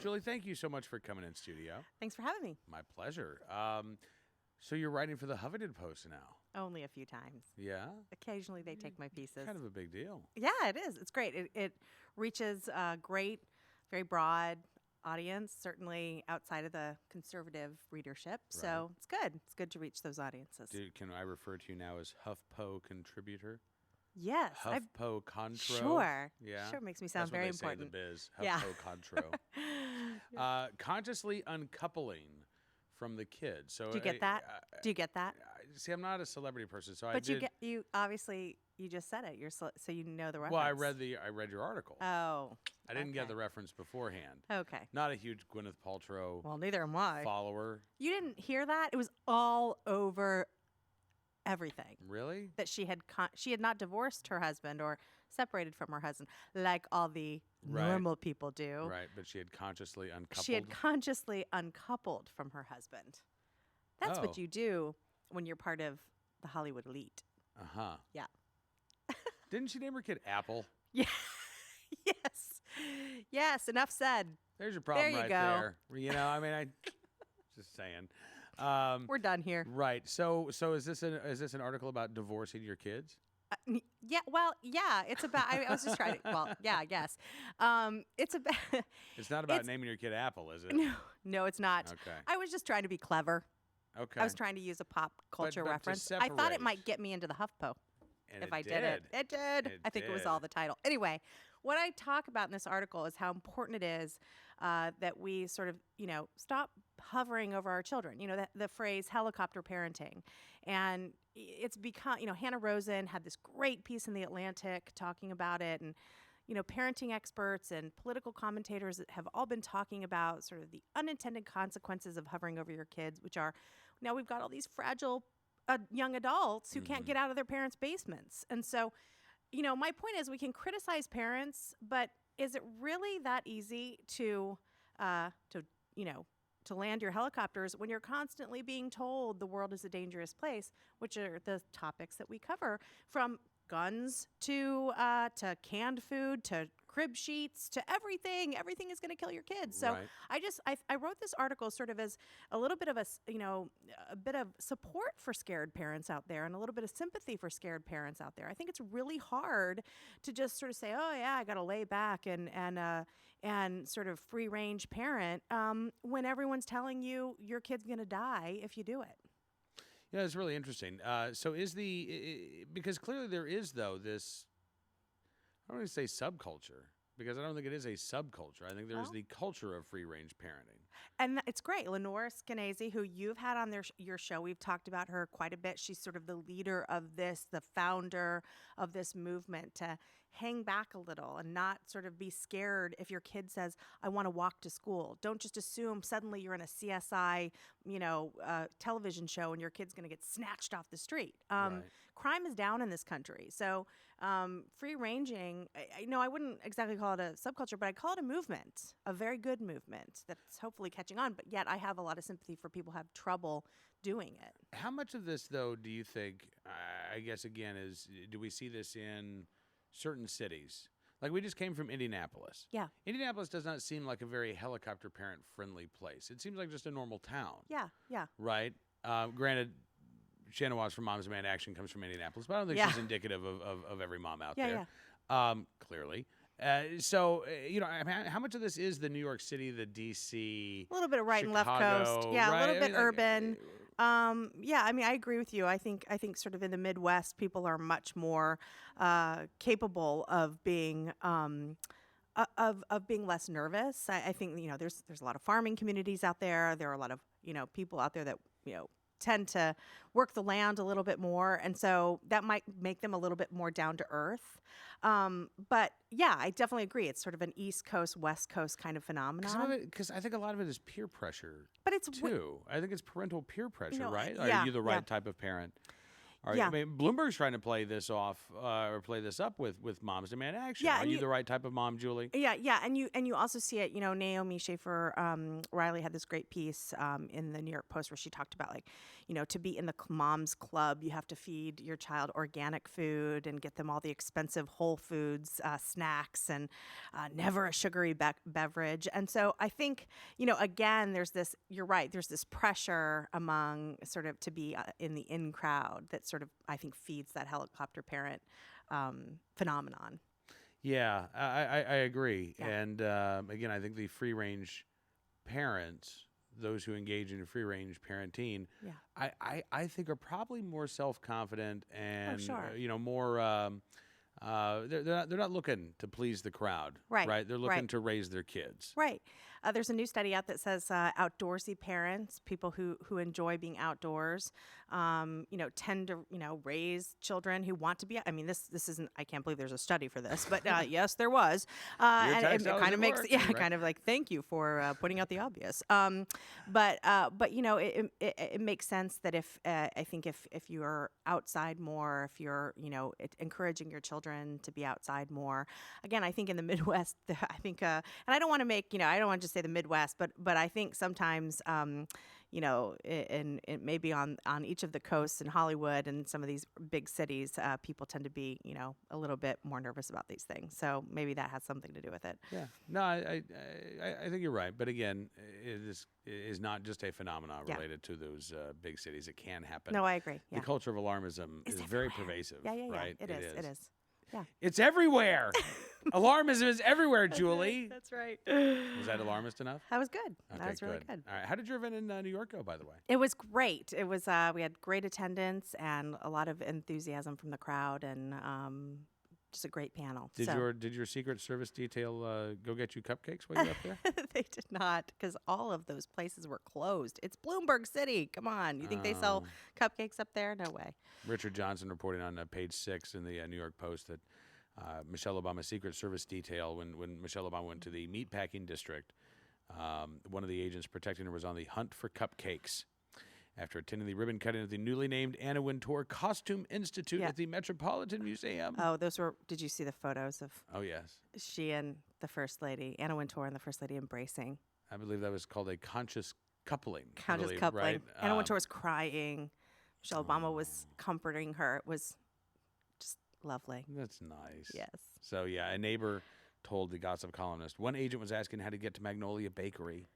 Julie, thank you so much for coming in studio. Thanks for having me. My pleasure. So you're writing for the Huffington Post now? Only a few times. Yeah? Occasionally they take my pieces. Kind of a big deal. Yeah, it is. It's great. It reaches a great, very broad audience, certainly outside of the conservative readership. So it's good. It's good to reach those audiences. Can I refer to you now as HuffPo contributor? Yes. HuffPo Contro? Sure. Yeah. Sure, makes me sound That's very what they important. say in the biz. Yeah. HuffPo Contro. Consciously uncoupling from the kids. So Do you get that? Do you get that? See, I'm not a celebrity person, so But I did. you obviously you just said it. So you know the reference. Well, I read your article. Oh. I didn't get okay. the reference beforehand. Okay. Not a huge Gwyneth Paltrow Well, neither am I. follower. You didn't hear that? It was all over everything. Really? That she had not divorced her husband or separated from her husband like all the normal people do. Right, but she had consciously uncoupled. She had consciously uncoupled from her husband. That's what you do when you're part of the Hollywood elite. Uh-huh. Yeah. Didn't she name her kid Apple? Yeah. Yes. Yes, enough said. There's your problem There you right go. there. You know, I mean, just saying. We're done here. Right. So is this an article about divorcing your kids? Yeah, well, yeah, it's about, I was just trying to, well, yeah, I guess. It's about. It's not about naming your kid Apple, is it? No, it's not. Okay. I was just trying to be clever. Okay. I was trying to use a pop culture but to reference. I thought separate. it might get me into the HuffPo And if it I did it. It did. It I think it was did. all the title. Anyway, what I talk about in this article is how important it is that we sort of, stop hovering over our children. The phrase helicopter parenting. And it's become, Hannah Rosen had this great piece in The Atlantic talking about it. And, parenting experts and political commentators have all been talking about sort of the unintended consequences of hovering over your kids, which are now we've got all these fragile young adults who can't get out of their parents' basements. And so, my point is we can criticize parents, but is it really that easy to land your helicopters when you're constantly being told the world is a dangerous place, which are the topics that we cover, from guns to canned food to crib sheets to everything. Everything is going to kill your kids. So Right. I wrote this article sort of as a little bit of a bit of support for scared parents out there and a little bit of sympathy for scared parents out there. I think it's really hard to just sort of say, oh yeah, I got to lay back and sort of free range parent when everyone's telling you your kid's going to die if you do it. Yeah, it's really interesting. So because clearly there is, though, this, I don't want to say subculture, because I don't think it is a subculture. I think there's the culture of free-range parenting. And it's great. Lenore Skenazy, who you've had on your show, we've talked about her quite a bit. She's sort of the leader of this, the founder of this movement to hang back a little and not sort of be scared if your kid says, I want to walk to school. Don't just assume suddenly you're in a CSI, television show and your kid's going to get snatched off the street. Right. Crime is down in this country. So free ranging, I wouldn't exactly call it a subculture, but I call it a movement, a very good movement that's hopefully catching on. But yet I have a lot of sympathy for people who have trouble doing it. How much of this, though, do you think, I guess, again, do we see this in certain cities? Like, we just came from Indianapolis. Yeah. Indianapolis does not seem like a very helicopter parent-friendly place. It seems like just a normal town. Yeah. Right? Granted, Shannon Watts from Moms Demand Action comes from Indianapolis, but I don't think she's indicative of every mom out there. Clearly. So, how much of this is the New York City, the D.C., a little bit of right Chicago, and left coast. Yeah, right? a little bit urban. I agree with you. I think sort of in the Midwest, people are much more capable of being being less nervous. I think there's a lot of farming communities out there. There are a lot of people out there that tend to work the land a little bit more, and so that might make them a little bit more down to earth. But yeah, I definitely agree. It's sort of an East Coast, West Coast kind of phenomenon. Because I think a lot of it is peer pressure. But it's too. I think it's parental peer pressure, right? yeah, Are you the right type of parent? Are Yeah. I mean, Bloomberg's trying to play this off or play this up with moms demand action. Yeah, Are and you the right type of mom, Julie? Yeah, and you also see it. Naomi Schaefer Riley had this great piece in the New York Post where she talked about to be in the mom's club, you have to feed your child organic food and get them all the expensive Whole Foods snacks and never a sugary beverage. And so I think again, there's this. You're right. There's this pressure among sort of to be in the in crowd that sort of I think feeds that helicopter parent phenomenon. Yeah, I agree. Yeah. And again, I think the free range parents, those who engage in free range parenting, Yeah. I think are probably more self confident and sure. more. They're not looking to please the crowd, Right. They're looking Right. to raise their kids. Right. There's a new study out that says outdoorsy parents, people who enjoy being outdoors, tend to raise children who want to be. I mean, this isn't. I can't believe there's a study for this, but yes, there was, and it kind of makes right? kind of like thank you for pointing out the obvious. But it makes sense that if I think if you are outside more, if you're encouraging your children to be outside more. Again, I think in the Midwest, I think, and I don't want to make I don't want to just say the Midwest, but I think sometimes it may be on each of the coasts in Hollywood and some of these big cities, people tend to be a little bit more nervous about these things. So maybe that has something to do with it. Yeah. No, I think you're right. But again, it is not just a phenomenon related to those big cities. It can happen. No, I agree. Yeah. The culture of alarmism is very pervasive. Yeah. Right? It is. Yeah. It's everywhere. Alarmism is everywhere, Julie. That's right. Was that alarmist enough? That was good. Okay, That was really good. All right. How did your event in New York go, by the way? It was great. It was we had great attendance and a lot of enthusiasm from the crowd and just a great panel. Did your Secret Service detail go get you cupcakes while you were up there? They did not, because all of those places were closed. It's Bloomberg City. Come on. You think they sell cupcakes up there? No way. Richard Johnson reporting on page 6 in the New York Post that Michelle Obama's Secret Service detail, when Michelle Obama went to the meatpacking district, one of the agents protecting her was on the hunt for cupcakes after attending the ribbon cutting at the newly named Anna Wintour Costume Institute at the Metropolitan Museum. Oh, did you see the photos of? Oh, yes. She and the First Lady, Anna Wintour and the First Lady embracing. I believe that was called a conscious coupling. Coupling. Right? Anna Wintour was crying. Michelle Obama was comforting her. It was just lovely. That's nice. Yes. So, yeah, a neighbor told the gossip columnist, one agent was asking how to get to Magnolia Bakery.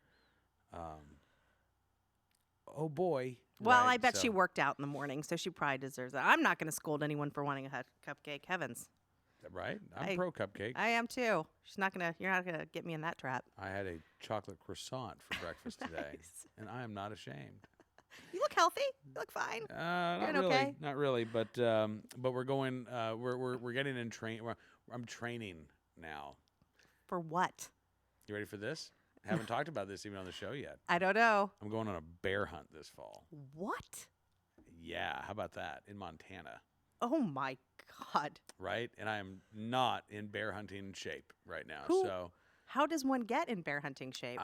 Oh, boy. Well, I bet she worked out in the morning, so she probably deserves it. I'm not going to scold anyone for wanting a cupcake. Heavens. Right? I'm pro cupcake. I am too. You're not gonna get me in that trap. I had a chocolate croissant for breakfast today, Nice. and I am not ashamed. You look healthy. You look fine. Not really, okay? not really. But we're going. We're getting in train. I'm training now. For what? You ready for this? Haven't talked about this even on the show yet. I don't know. I'm going on a bear hunt this fall. What? Yeah, how about that? In Montana. Oh my God. Right? And I am not in bear hunting shape right now. So how does one get in bear hunting shape?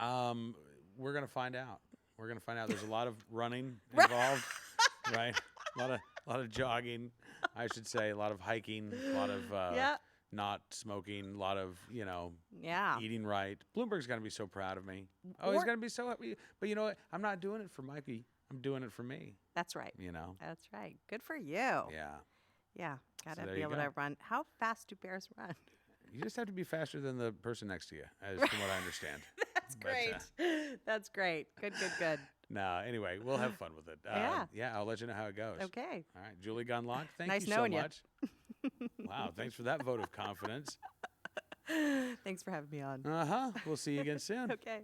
we're gonna find out. We're gonna find out. There's a lot of running involved, right? A lot of jogging, I should say. A lot of hiking. A lot of not smoking. A lot of eating right. Bloomberg's gonna be so proud of me. Oh, he's gonna be so happy. But you know what? I'm not doing it for Mikey. I'm doing it for me. That's right. That's right. Good for you. Yeah. Yeah. Gotta So be able to run. How fast do bears run? You just have to be faster than the person next to you, from what I understand. That's great. That's great. Good. No, anyway, we'll have fun with it. Yeah, I'll let you know how it goes. Okay. All right, Julie Gunlock, thank Nice you so knowing you. much. Wow, thanks for that vote of confidence. Thanks for having me on. We'll see you again soon. Okay.